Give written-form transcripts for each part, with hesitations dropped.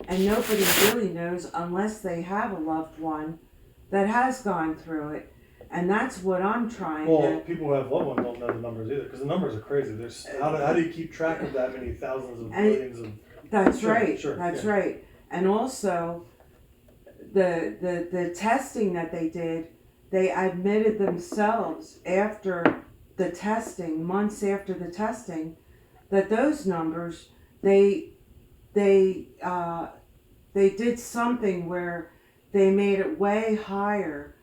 and nobody really knows unless they have a loved one that has gone through it. And that's what I'm trying Well, to. people who have loved ones don't know the numbers either, because the numbers are crazy. There's how do you keep track of that many thousands of And- billions of? That's Sure, right. sure, That's yeah. right. And also, the testing that they did, they admitted themselves after the testing, months after the testing, that those numbers they did something where they made it way higher.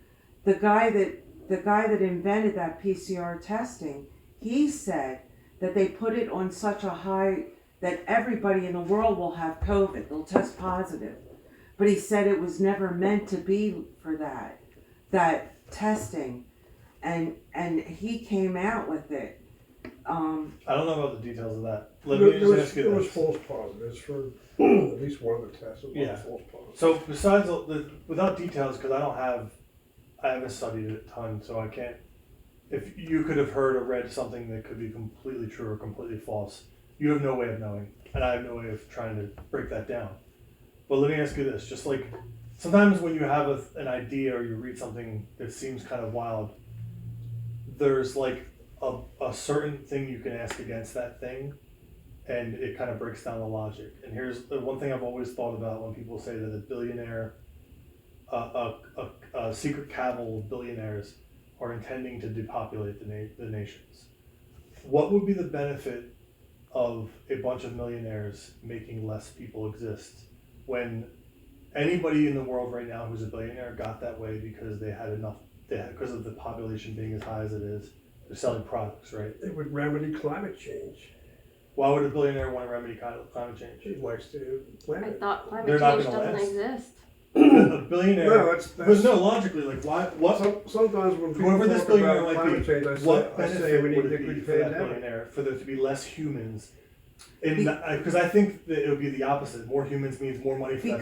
The guy that invented that PCR testing, he said that they put it on such a high that everybody in the world will have COVID. They'll test positive. But he said it was never meant to be for that testing. And he came out with it. I don't know about the details of that. Let There me just ask there you was this. false positives for at least one of the tests. It was Yeah. false positives. So besides without details, because I haven't studied it a ton, so I can't. If you could have heard or read something that could be completely true or completely false, you have no way of knowing, and I have no way of trying to break that down. But let me ask you this: just like sometimes when you have an idea or you read something that seems kind of wild, there's like a certain thing you can ask against that thing, and it kind of breaks down the logic. And here's the one thing I've always thought about when people say that a billionaire, a secret cabal of billionaires are intending to depopulate the nations. What would be the benefit of a bunch of millionaires making less people exist when anybody in the world right now who's a billionaire got that way because they had enough, because of the population being as high as it is, they're selling products, right? It would remedy climate change. Why would a billionaire want to remedy climate change? He likes the I planet. thought climate They're not change gonna doesn't last. exist. A billionaire. No, that's But no, logically, like why? What? Sometimes when people Whoever this talk billionaire about might climate be, change, what I say benefit we need would the it be good for that pandemic. billionaire for there to be less humans? Because I think that it would be the opposite. More humans means more money for that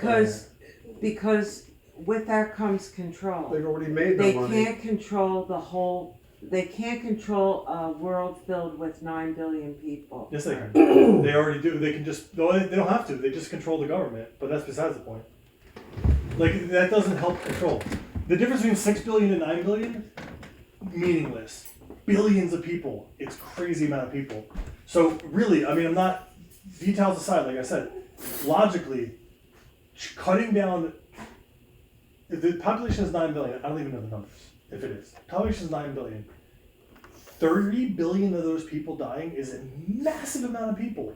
Because with that comes control. They've already made They their money. can't control the whole. They can't control a world filled with 9 billion people. Yes, they can. They already do. They can just. No, they don't have to. They just control the government. But that's besides the point. Like that doesn't help control. The difference between 6 billion and 9 billion, meaningless. Billions of people. It's crazy amount of people. So really, I mean, I'm not. Details aside, like I said, logically, cutting down. If the population is 9 billion, I don't even know the numbers. If it is, population is 9 billion. 30 billion of those people dying is a massive amount of people.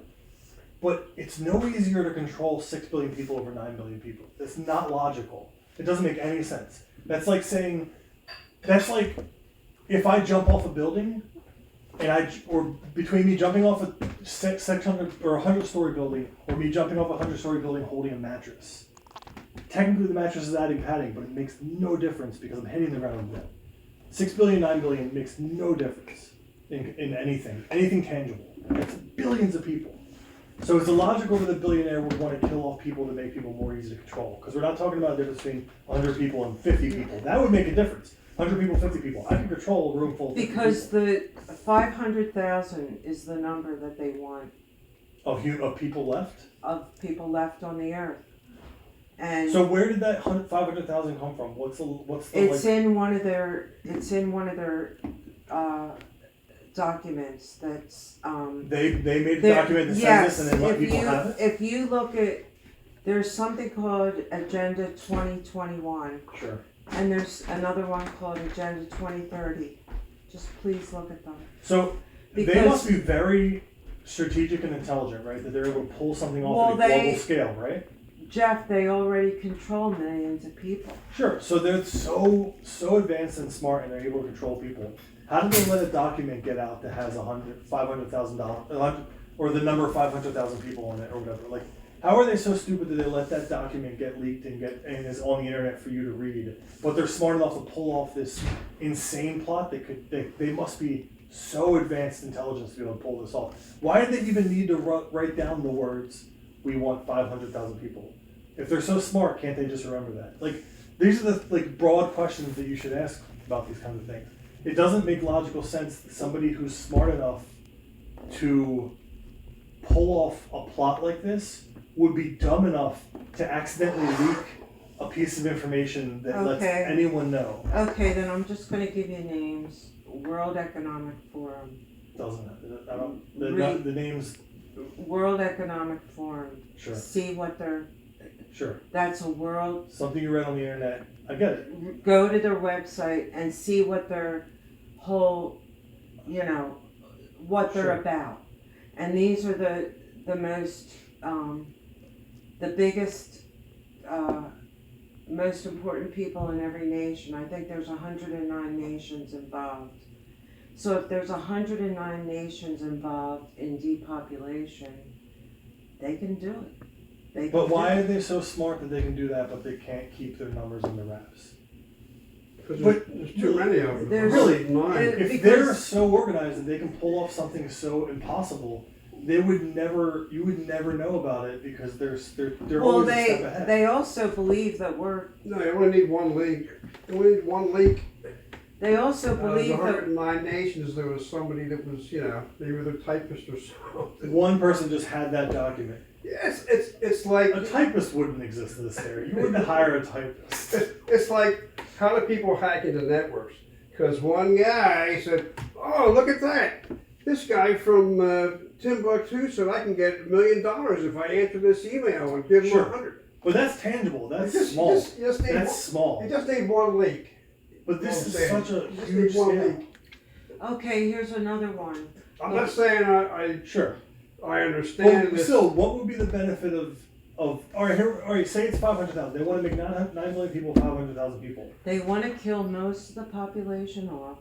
But it's no easier to control 6 billion people over 9 billion people. It's not logical. It doesn't make any sense. That's like saying, that's like if I jump off a building, or between me jumping off a 600 or 100-story building, or me jumping off a 100-story building holding a mattress. Technically, the mattress is adding padding, but it makes no difference because I'm hitting the ground with it. 6 billion, 9 billion makes no difference in anything tangible. It's billions of people. So it's illogical that a billionaire would want to kill off people to make people more easy to control. Because we're not talking about the difference between 100 people and 50 people. That would make a difference. 100 people, 50 people. I can control a room full of 50 Because people. the 500,000 is the number that they want Of people left? of people left on the earth. And So where did that 500,000 come from? What's the it's in one of their documents that's They made a there- document that yes, says this and then let if people you have it? if you look at, there's something called Agenda 2021 Sure. and there's another one called Agenda 2030. Just please look at them. So they Because- must be very strategic and intelligent, right? That they're able to pull something off Well, at a they- global scale, right? Jeff, they already control millions of people. Sure. So they're so advanced and smart, and they're able to control people. How did they let a document get out that has $500,000, or the number of 500,000 people on it, or whatever? Like, how are they so stupid that they let that document get leaked and is on the internet for you to read? But they're smart enough to pull off this insane plot. They must be so advanced intelligence to be able to pull this off. Why did they even need to write down the words, "We want 500,000 people"? If they're so smart, can't they just remember that? Like, these are the broad questions that you should ask about these kinds of things. It doesn't make logical sense that somebody who's smart enough to pull off a plot like this would be dumb enough to accidentally leak a piece of information that lets Okay. anyone know. Okay, then I'm just gonna give you names. World Economic Forum. Doesn't, I don't, Read. the names, World Economic Forum. sure, See what they're, sure. that's a world, Something you read on the internet, I get it. go to their website and see what their whole, what they're Sure. about. And these are the most, the biggest, most important people in every nation. I think there's 109 nations involved. So if there's 109 nations involved in depopulation, they can do it. They can But why do are it. they so smart that they can do that, but they can't keep their numbers in the wraps? Because But there's too many of them. there's- Really? Nine. If Because- they're so organized that they can pull off something so impossible, you would never know about it because they're Well, always a step ahead. they also believe that No, you only need one leak. You only need one leak. they also There's believe that 109 nations, there was somebody that was, they were the typist or something. One person just had that document. Yes, it's like, A typist wouldn't exist in this area. You wouldn't hire a typist. it's like, how do people hack into networks? Because one guy said, oh, look at that. This guy from Timbuktu said I can get $1 million if I answer this email and give him Sure. 100. But that's tangible. That's You just- small. you just need That's one- small. You just need one leak. But this I'm is saying. such a You just huge need one scale. leak. okay, here's another one. I'm not saying I Sure. understand Well, this. still, what would be the benefit of all right, say it's 500,000. They want to make 9 million people 500,000 people. They want to kill most of the population off.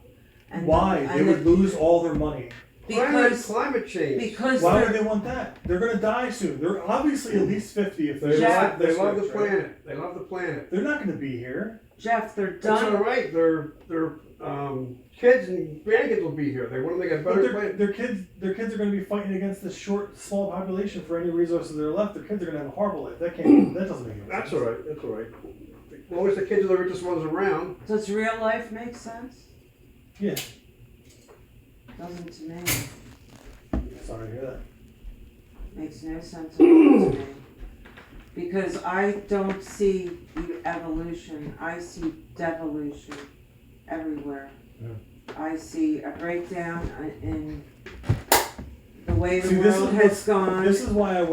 And Why? and They would lose all their money. because climate change. because Why they're- would they want that? They're going to die soon. They're obviously at least 50 if They they're Yeah. love, they this love the rich, right? planet. They love the planet. They're not going to be here. Jeff, they're That's all done. right. Their kids and grandkids will be here. They want to make a But better planet. their kids are going to be fighting against this small population for any resources that are left. Their kids are going to have a horrible life. That doesn't make any That's sense. all right. That's all right. As long as the kids are the richest ones around. Does real life make sense? Yeah. Doesn't to me. Sorry to hear that. Makes no sense at all to me. Because I don't see evolution. I see devolution everywhere. Yeah. I see a breakdown in the way the See, this world is has gone. This is why I